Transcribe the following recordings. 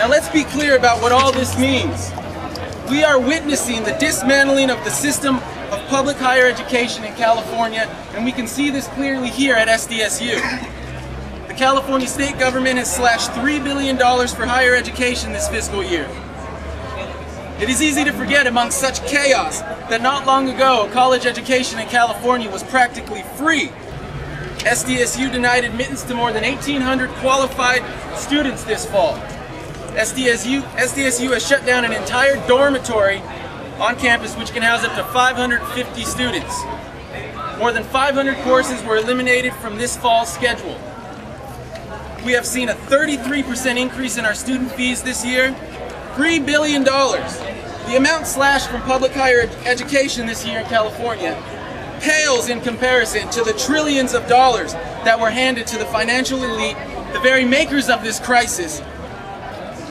Now let's be clear about what all this means. We are witnessing the dismantling of the system of public higher education in California, and we can see this clearly here at SDSU. The California state government has slashed $3 billion for higher education this fiscal year. It is easy to forget among such chaos that not long ago college education in California was practically free. SDSU denied admittance to more than 1,800 qualified students this fall. SDSU has shut down an entire dormitory on campus which can house up to 550 students. More than 500 courses were eliminated from this fall's schedule. We have seen a 33% increase in our student fees this year. $3 billion. The amount slashed from public higher education this year in California pales in comparison to the trillions of dollars that were handed to the financial elite, the very makers of this crisis.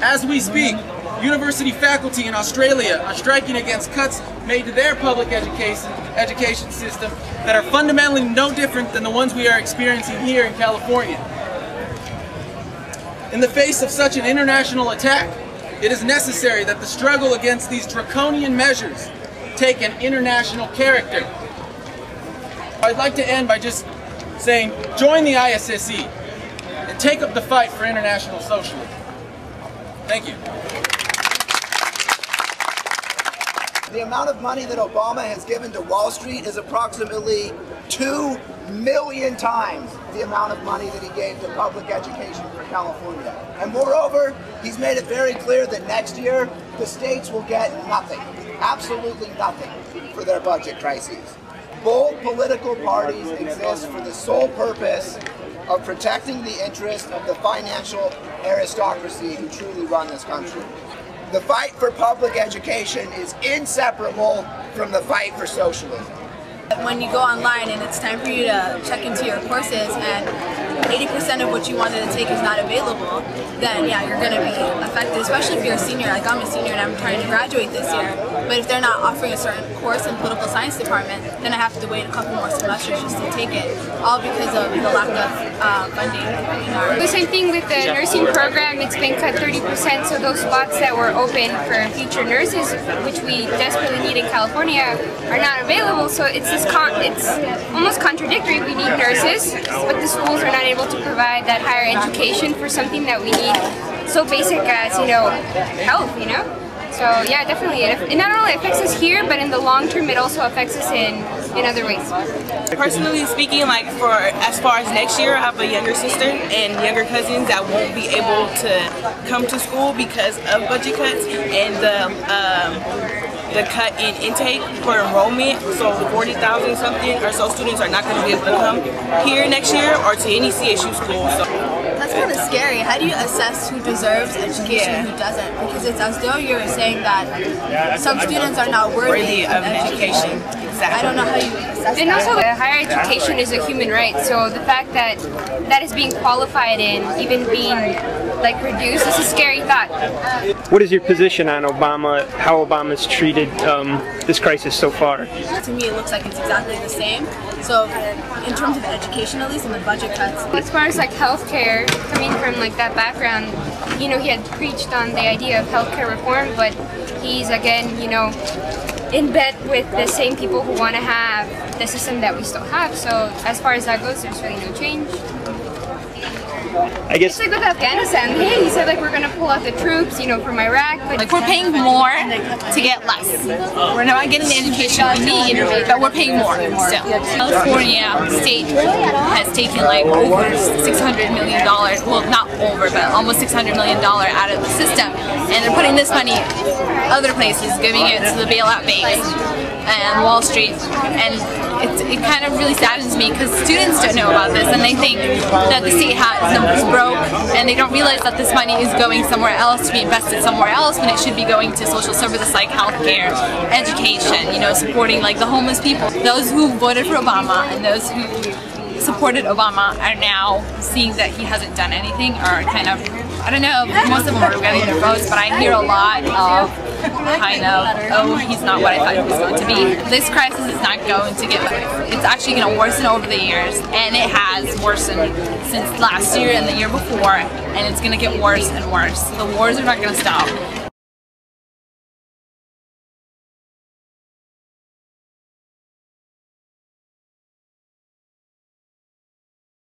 As we speak, university faculty in Australia are striking against cuts made to their public education system that are fundamentally no different than the ones we are experiencing here in California. In the face of such an international attack, it is necessary that the struggle against these draconian measures take an international character. I'd like to end by just saying, join the ISSE and take up the fight for international socialism. Thank you. The amount of money that Obama has given to Wall Street is approximately 2 million times the amount of money that he gave to public education for California. And moreover, he's made it very clear that next year the states will get nothing, absolutely nothing for their budget crises. Both political parties exist for the sole purpose of protecting the interest of the financial aristocracy who truly run this country. The fight for public education is inseparable from the fight for socialism. When you go online and it's time for you to check into your courses and 80% of what you wanted to take is not available, then yeah, you're going to be affected, especially if you're a senior. Like I'm a senior and I'm trying to graduate this year, but if they're not offering a certain course in political science department, then I have to wait a couple more semesters just to take it, all because of the lack of funding in our... The same thing with the nursing program. It's been cut 30%, so those spots that were open for future nurses, which we desperately need in California, are not available. So it's almost contradictory. We need nurses, but the schools are not able to provide that higher education for something that we need so basic as, health, So yeah, definitely. It not only affects us here, but in the long term, it also affects us in other ways. Personally speaking, for as far as next year, I have a younger sister and younger cousins that won't be able to come to school because of budget cuts and the cut in intake for enrollment. So 40,000 something or so students are not going to be able to come here next year or to any CSU school. So that's kind of scary. How do you assess who deserves education and who doesn't? Because it's as though you're saying that some students are not worthy of education. Exactly. I don't know how you assess that. And also, higher education is a human right. So the fact that that is being qualified and even being reduced is a scary thought. What is your position on Obama, how Obama's treated this crisis so far? To me, it looks like it's exactly the same. So in terms of education, at least, and the budget cuts. As far as healthcare, coming from that background, he had preached on the idea of healthcare reform, but he's again, in bed with the same people who want to have the system that we still have. So as far as that goes, there's really no change. I guess it's with Afghanistan. Hey, he said we're gonna pull out the troops, from Iraq, but we're paying more to get less. We're not getting the education we need, but we're paying more still. California state has taken over $600 million, well not over, but almost $600 million out of the system, and they're putting this money other places, giving it to the bailout banks and Wall Street, and it kind of really saddens me because students don't know about this and they think that the state has numbers broke and they don't realize that this money is going somewhere else to be invested somewhere else when it should be going to social services like healthcare, education, supporting the homeless people. Those who voted for Obama and those who supported Obama are now seeing that he hasn't done anything, are kind of I don't know, most of them are getting their votes, but I hear a lot of kind of, oh, he's not what I thought he was going to be. This crisis is not going to get better. It's actually going to worsen over the years, and it has worsened since last year and the year before, and it's going to get worse and worse. The wars are not going to stop.